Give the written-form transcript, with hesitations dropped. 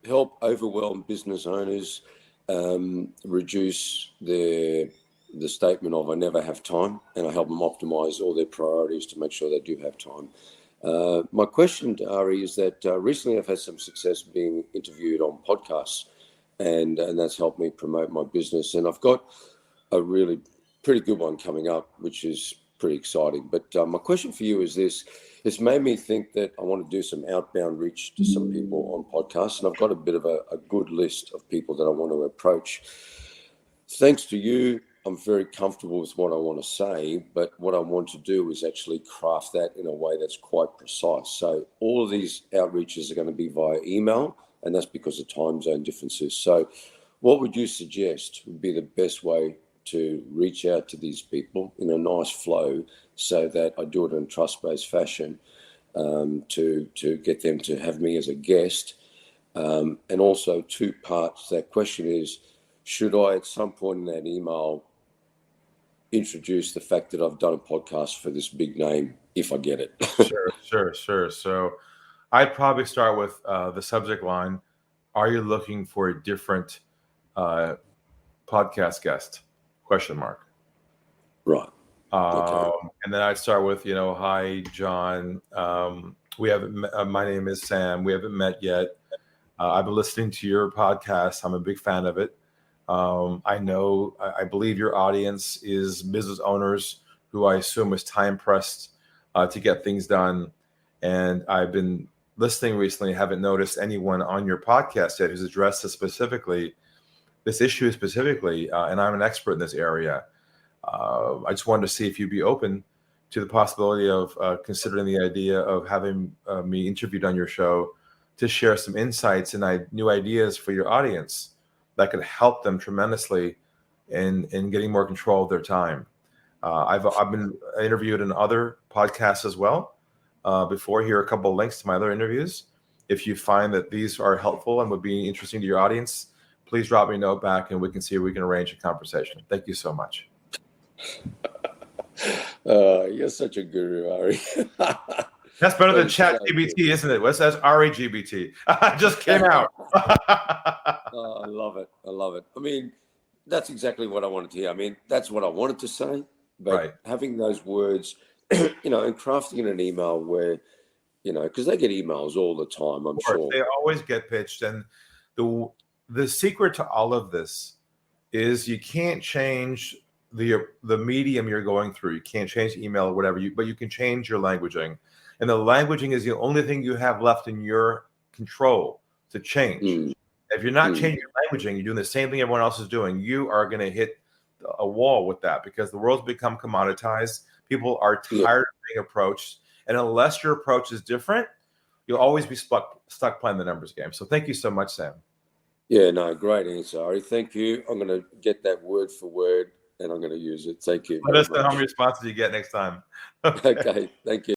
help overwhelmed business owners reduce the statement of "I never have time," and I help them optimize all their priorities to make sure they do have time. My question to Ari is that recently I've had some success being interviewed on podcasts, and that's helped me promote my business. And I've got a really pretty good one coming up, which is pretty exciting. But my question for you is this. It's made me think that I want to do some outbound reach to some people on podcasts, and I've got a bit of a good list of people that I want to approach. Thanks to you, I'm very comfortable with what I want to say, but what I want to do is actually craft that in a way that's quite precise. So all of these outreaches are going to be via email, and that's because of time zone differences. So what would you suggest would be the best way to reach out to these people in a nice flow so that I do it in a trust-based fashion to get them to have me as a guest? And also two parts to that question is, should I at some point in that email introduce the fact that I've done a podcast for this big name if I get it? Sure. So I'd probably start with the subject line, are you looking for a different podcast guest? ? Right. Okay. And then I'd start with, hi, John. We haven't. My name is Sam. We haven't met yet. I've been listening to your podcast. I'm a big fan of it. I believe your audience is business owners who I assume is time pressed to get things done. And I've been listening recently. Haven't noticed anyone on your podcast yet who's addressed this issue specifically, and I'm an expert in this area. I just wanted to see if you'd be open to the possibility of considering the idea of having me interviewed on your show to share some insights and new ideas for your audience that could help them tremendously in getting more control of their time. I've been interviewed in other podcasts as well before. Here are a couple of links to my other interviews. If you find that these are helpful and would be interesting to your audience, please drop me a note back and we can see if we can arrange a conversation. Thank you so much. You're such a guru, Ari. That's better than ChatGPT, isn't it? What says REGBT? Just came out. I love it. I mean, that's exactly what I wanted to hear. I mean, that's what I wanted to say. But having those words, and crafting in an email where, because they get emails all the time, I'm sure. They always get pitched. And the secret to all of this is you can't change the medium you're going through. You can't change email or whatever, but you can change your languaging. And the languaging is the only thing you have left in your control to change. If you're not changing your languaging, you're doing the same thing everyone else is doing, you are going to hit a wall with that because the world's become commoditized. People are tired of being approached. And unless your approach is different, you'll always be stuck playing the numbers game. So thank you so much, Sam. Yeah, no, great answer, Ari. Thank you. I'm going to get that word for word and I'm going to use it. Thank you. Let us know how many responses you get next time. Okay, thank you.